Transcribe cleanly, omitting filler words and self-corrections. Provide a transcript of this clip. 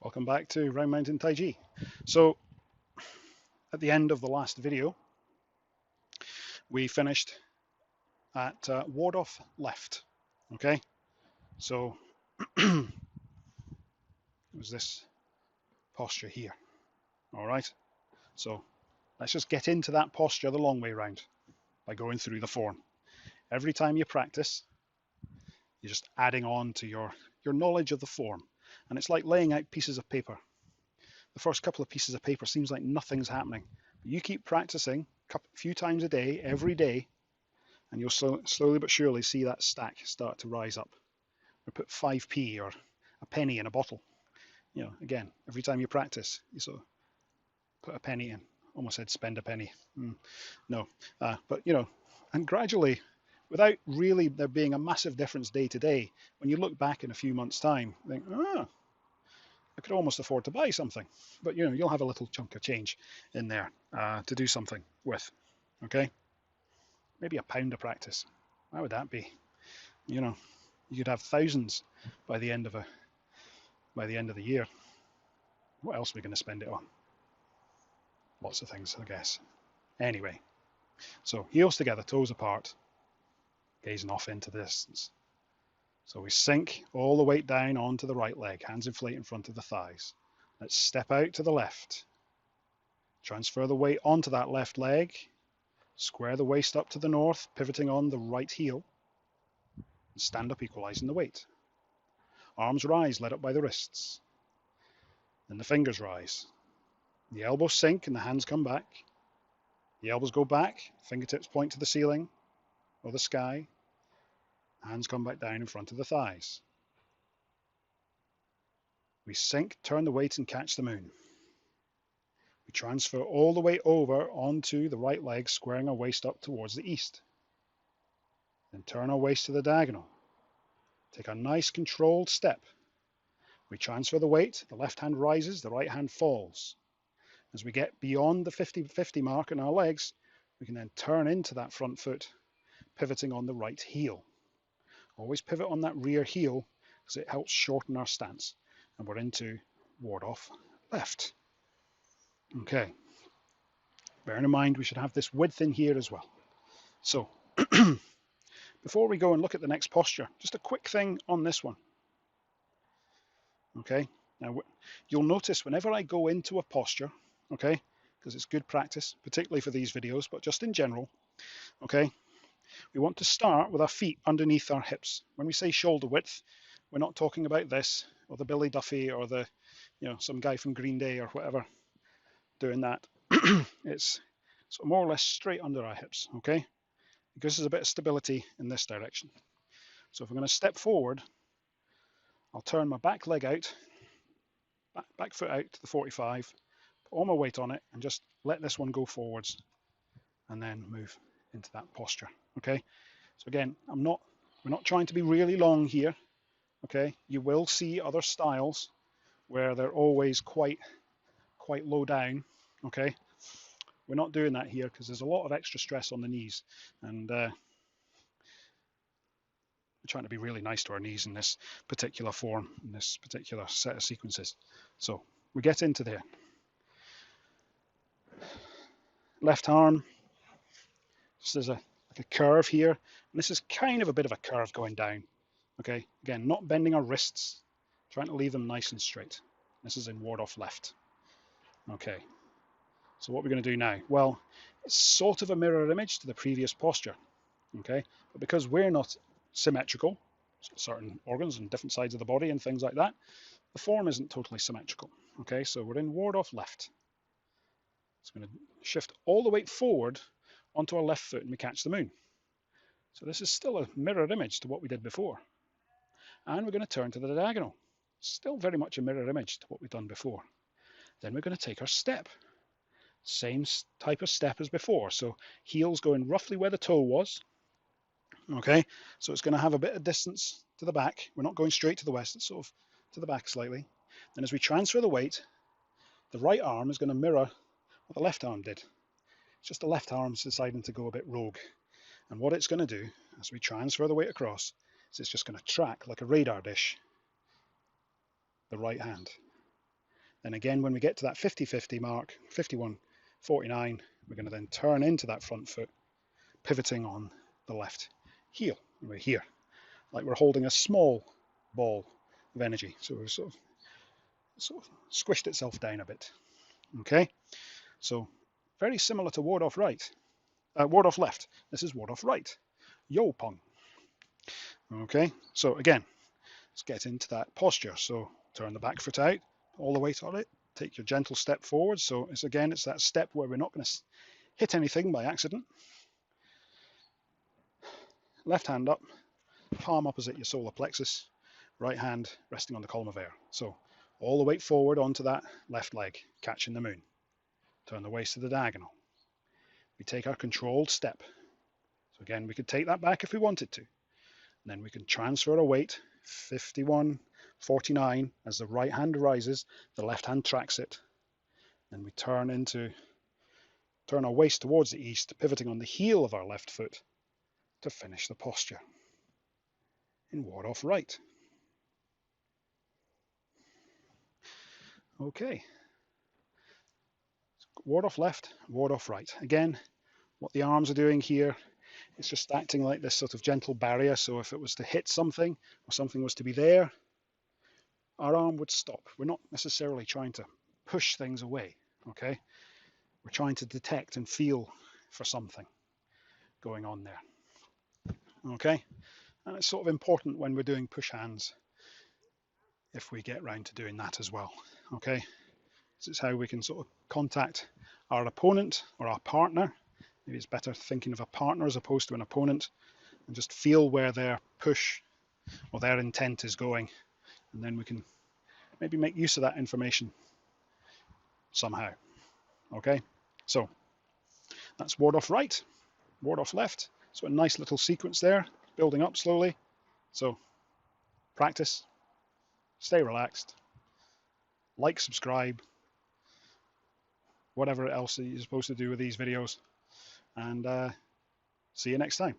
Welcome back to Round Mountain Tai Chi. So at the end of the last video, we finished at ward off left. Okay, so it was this posture here. All right, so let's just get into that posture the long way round by going through the form. Every time you practice, you're just adding on to your knowledge of the form, and it's like laying out pieces of paper. The first couple of pieces of paper seems like nothing's happening, but you keep practicing a few times a day, every day, and you'll slowly but surely see that stack start to rise up. Or put 5p or a penny in a bottle. Again, every time you practice, you sort of put a penny in. Almost said spend a penny. No, but and gradually, without really there being a massive difference day to day, when you look back in a few months' time, you think, I could almost afford to buy something. But you'll have a little chunk of change in there to do something with. Okay, maybe £1 of practice. How would that be? You could have thousands by the end of the year. What else are we going to spend it on? Lots of things, I guess. Anyway, so heels together, toes apart, gazing off into the distance. So we sink all the weight down onto the right leg, hands inflate in front of the thighs. Let's step out to the left. Transfer the weight onto that left leg. Square the waist up to the north, pivoting on the right heel. And stand up, equalizing the weight. Arms rise, led up by the wrists. Then the fingers rise. The elbows sink and the hands come back. The elbows go back, fingertips point to the ceiling or the sky. Hands come back down in front of the thighs. We sink, turn the weight and catch the moon. We transfer all the weight over onto the right leg, squaring our waist up towards the east. Then turn our waist to the diagonal. Take a nice controlled step. We transfer the weight, the left hand rises, the right hand falls. As we get beyond the 50-50 mark in our legs, we can then turn into that front foot, pivoting on the right heel. Always pivot on that rear heel because it helps shorten our stance. And we're into ward off left. Okay. Bearing in mind we should have this width in here as well. So before we go and look at the next posture, just a quick thing on this one. Okay. Now you'll notice whenever I go into a posture, okay, because it's good practice, particularly for these videos, but just in general, okay, we want to start with our feet underneath our hips. When we say shoulder width, we're not talking about this or the Billy Duffy or the, some guy from Green Day or whatever doing that. It's sort of more or less straight under our hips, okay? It gives us a bit of stability in this direction. So if we're going to step forward, I'll turn my back leg out, back foot out to the 45, put all my weight on it and just let this one go forwards and then move into that posture, okay? So again, we're not trying to be really long here, okay? You will see other styles where they're always quite low down, okay? We're not doing that here because there's a lot of extra stress on the knees, and we're trying to be really nice to our knees in this particular form, in this particular set of sequences. So we get into there. Left arm, just there's like a curve here, and this is kind of a bit of a curve going down, okay? Again, not bending our wrists, trying to leave them nice and straight. This is in ward off left. Okay, so what we're going to do now? Well, it's sort of a mirror image to the previous posture, okay? But because we're not symmetrical, certain organs and different sides of the body and things like that, the form isn't totally symmetrical, okay? So we're in ward off left. It's going to shift all the weight forward onto our left foot and we catch the moon. So this is still a mirror image to what we did before. And we're going to turn to the diagonal. Still very much a mirror image to what we've done before. Then we're going to take our step. Same type of step as before. So heels going roughly where the toe was. Okay, so it's going to have a bit of distance to the back. We're not going straight to the west, it's sort of to the back slightly. Then as we transfer the weight, the right arm is going to mirror what the left arm did. It's just the left arm's deciding to go a bit rogue. And what it's going to do, as we transfer the weight across, is it's just going to track like a radar dish the right hand. Then again, when we get to that 50-50 mark, 51-49, we're going to then turn into that front foot, pivoting on the left heel. And we're here, like we're holding a small ball of energy. So we've sort of squished itself down a bit. Okay, so very similar to ward off right, ward off left. This is ward off right, yo pong. Okay, so again, let's get into that posture. So turn the back foot out, all the weight on it. Take your gentle step forward. So it's that step where we're not going to hit anything by accident. Left hand up, palm opposite your solar plexus, right hand resting on the column of air. So all the weight forward onto that left leg, catching the moon. Turn the waist to the diagonal. We take our controlled step. So again, we could take that back if we wanted to. And then we can transfer our weight, 51-49, as the right hand rises, the left hand tracks it. Then we turn our waist towards the east, pivoting on the heel of our left foot to finish the posture in ward off right. Okay. Ward off left, ward off right. Again, what the arms are doing here, it's just acting like this sort of gentle barrier. So if it was to hit something or something was to be there, our arm would stop. We're not necessarily trying to push things away, okay? We're trying to detect and feel for something going on there, okay? And it's sort of important when we're doing push hands if we get round to doing that as well, okay? This is how we can sort of contact our opponent or our partner. Maybe it's better thinking of a partner as opposed to an opponent, and just feel where their push or their intent is going, and then we can maybe make use of that information somehow. Okay, so that's ward off right, ward off left. So a nice little sequence there, building up slowly. So practice, stay relaxed, like, subscribe, whatever else you're supposed to do with these videos, and see you next time.